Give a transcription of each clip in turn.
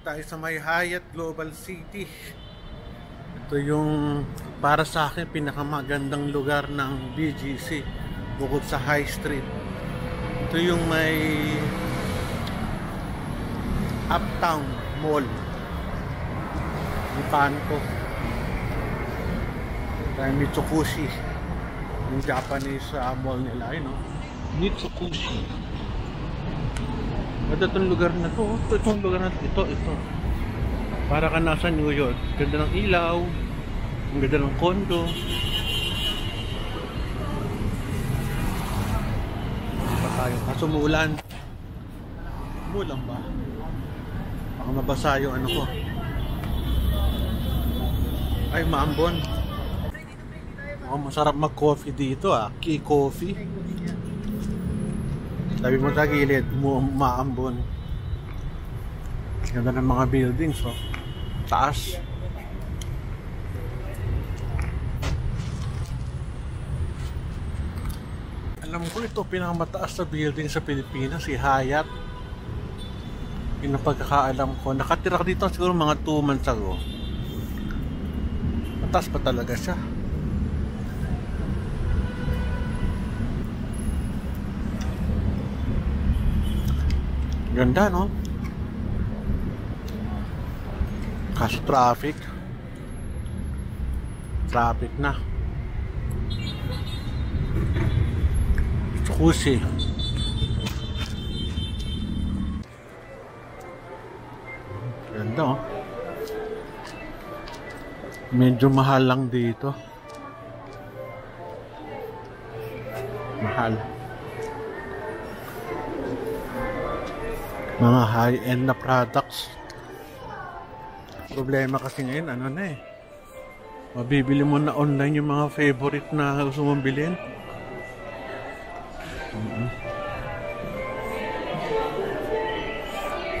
tayo sa may Hyatt Global City. Ito yung para sa akin pinakamagandang lugar ng BGC bukod sa High Street. Ito yung may Uptown Mall ni Panko, tayo Mitsukushi, yung Japanese mall nila, no? Mitsukushi. Ito itong lugar na to. Itong lugar na to. Ito. Para ka nasa New York. Ganda ng ilaw. Ang ganda ng condo. Pa tayo. Kaso umuulan. Umuulan ba? Baka mabasa yung ano ko. Ay, maambon. Oh, masarap mag-coffee dito, Key Coffee. Sabi mo sa gilid, maambon. Ganda ng mga buildings, taas. Alam ko ito, pinakamataas na building sa Pilipinas, si Hyatt. Yung pagkakaalam ko, nakatira dito siguro mga 2 months ago. Mataas pa talaga siya. Ganda, no? Kaso traffic na. Mitsukushi. Ganda, oh. Medyo mahal lang dito. Mahal. Mga high-end na products. Problema kasi ngayon, mabibili mo na online yung mga favorite na gusto mong bilhin.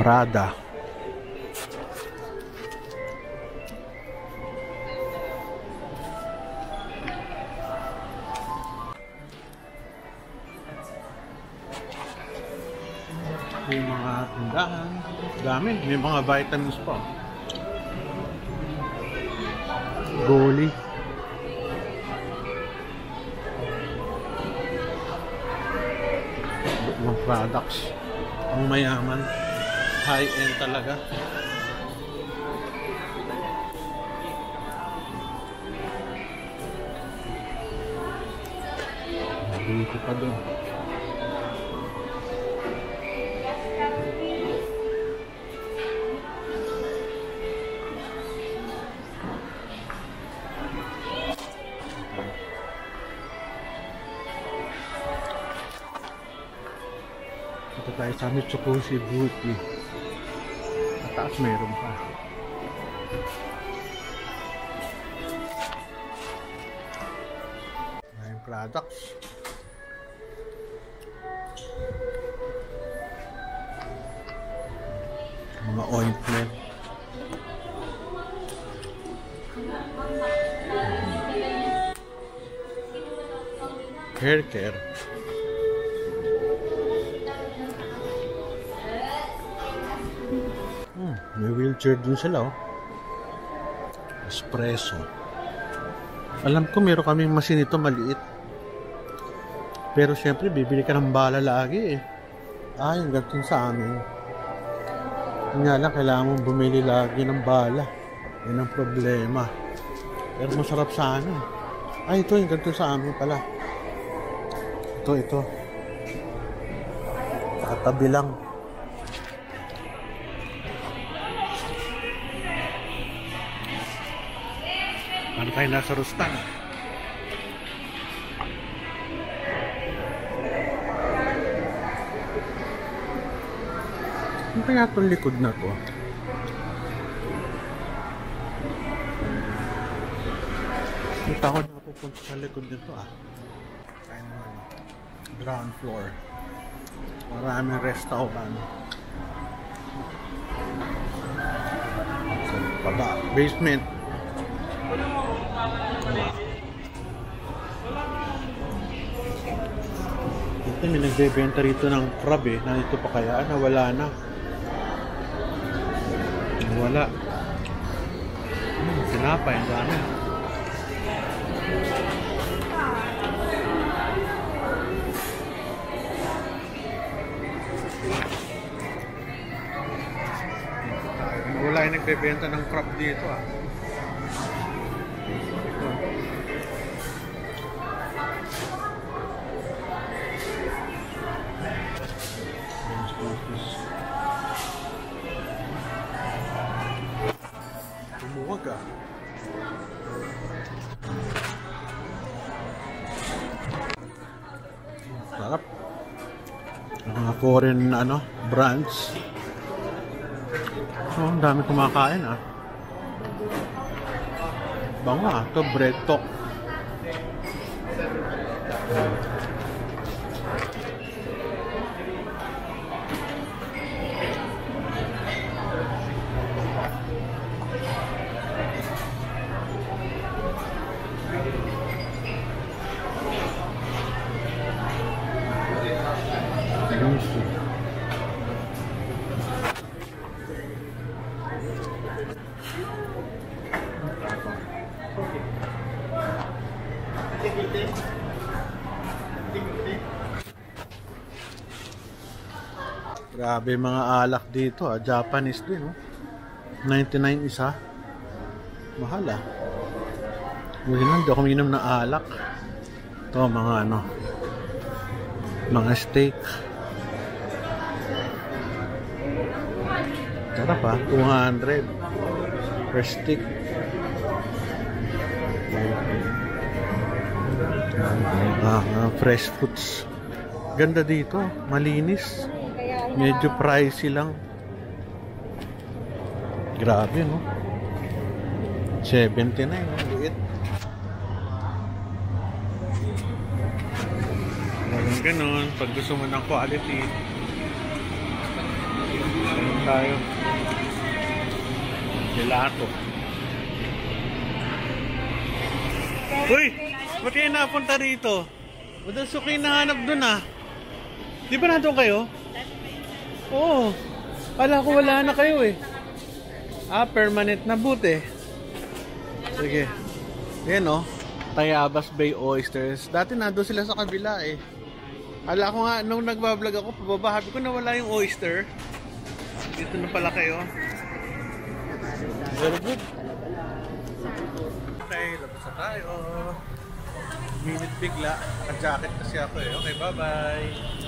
Prada. Yung mga tindahan, dami, may mga vitamins pa. Goli. Mga products, ang mayaman, high-end talaga. Dito pa doon. Ito tayo sa Mitsukushi Beauty. Mataas meron pa. May products. Mga ointment. Hair care. May wheelchair din sila, Espresso. Alam ko meron kaming machine ito maliit. Pero syempre bibili ka ng bala lagi, yung ganito sa amin. Nga lang kailangan mong bumili lagi ng bala. Yan ang problema. Pero masarap sana. Ito yung ganito sa amin pala. Ito. Katabi lang. Ano tayo nasa Rustan? Ano kaya itong likod na to? Kita ko na pupunta sa likod nito, Kaya naman, ground floor. Maraming restaurant. Baba, basement. Ito may nagbebenta rito ng crab, na ito pa kaya nawala na. Wala. Sinapay, ang dami. Wala yung nagbebenta ng crab dito ah. Tumuwag ah. Sarap. Mga foreign brands. Oh, ang dami kumakain ah. Bango ah. Ito bread talk. Grabe mga alak dito ah. Japanese din oh. 99 isa. Mahal ah. Hindi lang ako minom ng alak. Ito mga mga steak. Sarap ah. 200 per stick. Fresh foods. Ganda dito. Malinis. Medyo pricey lang. Grabe no. 79 liit. Ganun. Pag gusto mo ng quality, ganun tayo. Gelato. Uy! Ba't kayo napunta rito? Ba't suki nahanap dun ah? Di ba nandun kayo? Oo. Kala ko wala na kayo eh. Ah, permanent na buti. Sige. Yan oh. Tayabas Bay Oysters. Dati nandun sila sa kabila eh. Kala ko nga, nung nagbablog ako, pababahabi ko na wala yung oyster. Dito na pala kayo. Very good. Okay, labas na tayo. Minute bigla. Naka-jacket kasi ako eh. Okay, bye-bye.